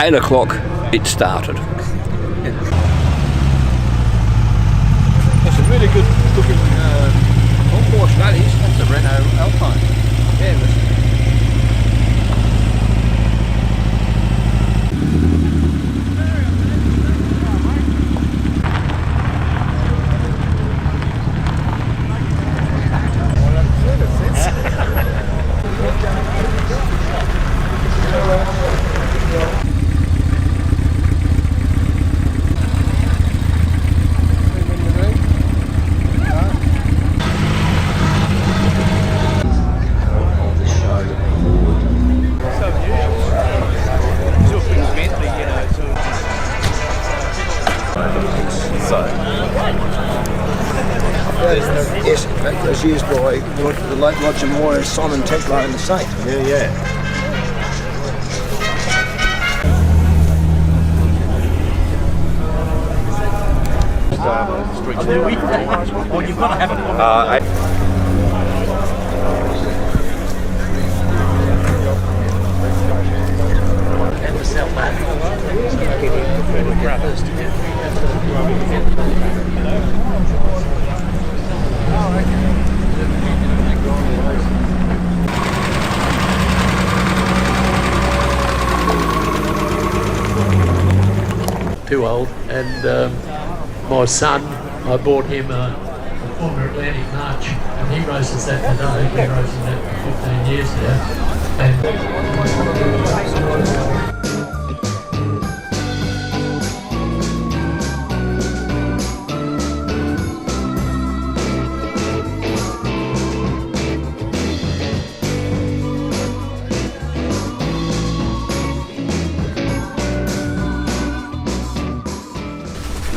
8 o'clock it started. That's a really good looking all Porsche that is. That's a Renault Alpine. Yeah, yes, in fact, it was used by the late Roger Moore as Simon Templar in the safe. Yeah, yeah. Oh, you've got to have it. Too old, and my son, I bought him a Honda Atlantic March, and he races that today. He's been racing that for 15 years now. And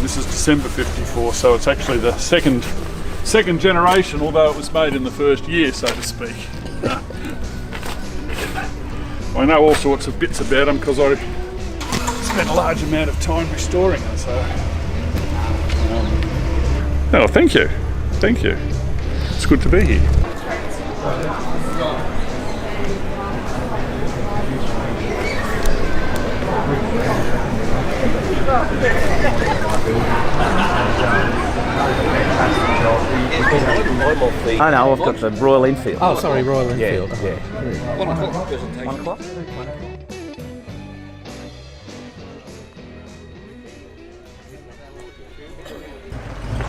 this is December 54, so it's actually the second generation, although it was made in the first year, so to speak. I know all sorts of bits about them because I spent a large amount of time restoring them. So, oh, thank you. It's good to be here. Oh no, I've got the Royal Enfield. oh, sorry, Royal Enfield. Yeah. 1 o'clock presentation. 1 o'clock?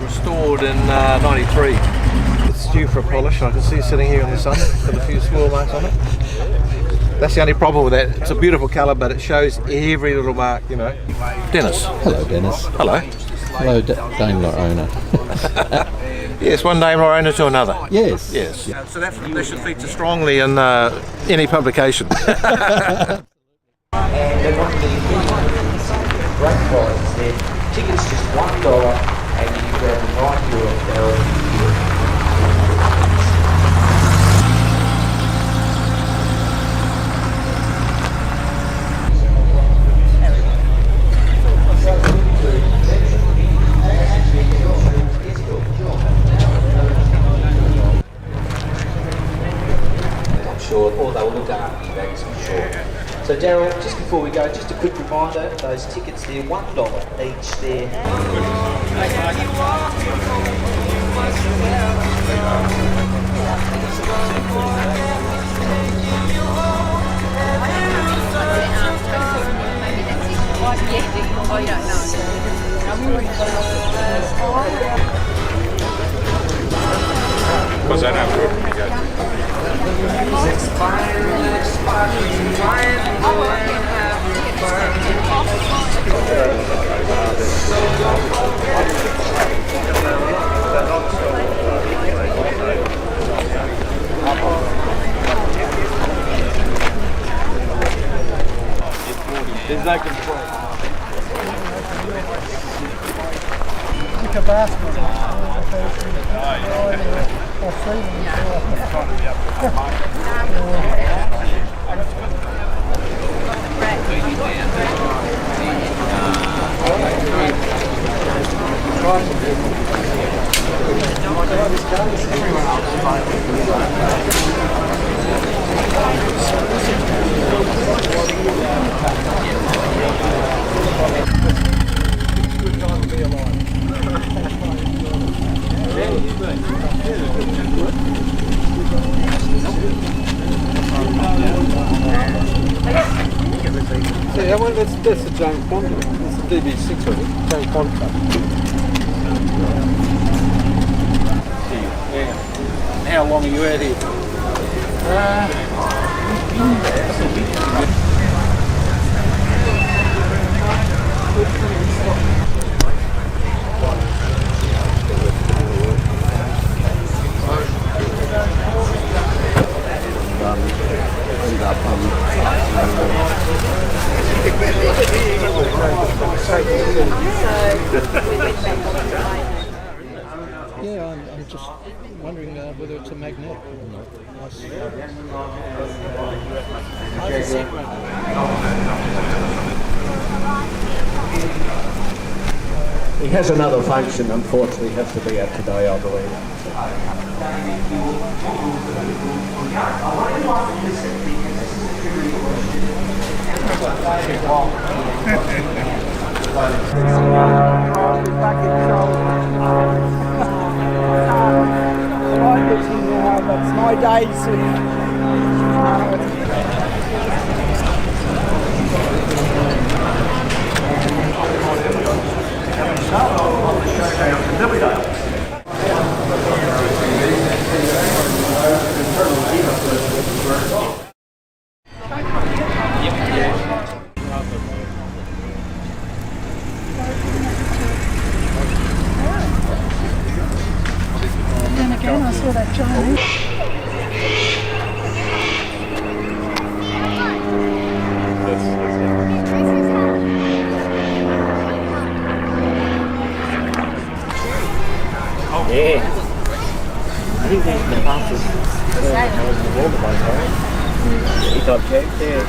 Restored in '93. It's due for a polish. I can see it sitting here in the sun with a few swirl marks on it. That's the only problem with that. It's a beautiful colour, but it shows every little mark, you know. Dennis. Hello, Dennis. Hello. Hello, Daimler owner. Yes, one Daimler owner to another. Yes. Yes. So that should feature strongly in any publication. And they want the great prize. Their tickets just $1 and you can grab them right here at the or they'll look after you, that's for sure. So Daryl, just before we go, just a quick reminder, those tickets, they're $1 each there. Because I know where we go. There's no control. That one, that's the James Bond. That's the DB6 of it. James Bond cup. Yeah. How long are you out here? Been there. Yeah, I'm just wondering whether it's a magnet or not. He has another function, unfortunately, he has to be at today, I believe. That's my days. Then again, I saw that giant. Yeah. I think these are the fastest in the world by now. E-type jets, yeah.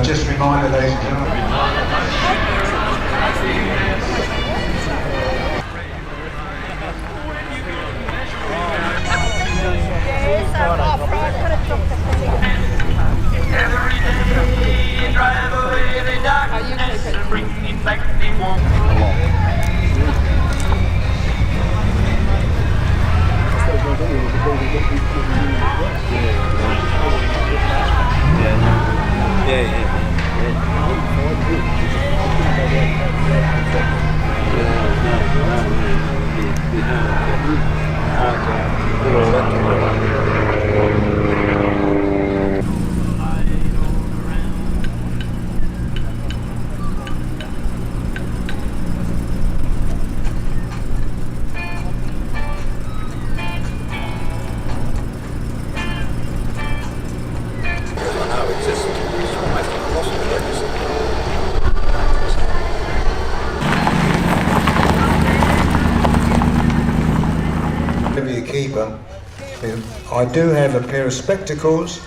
Just a reminder, ladies and gentlemen. Keeper. I do have a pair of spectacles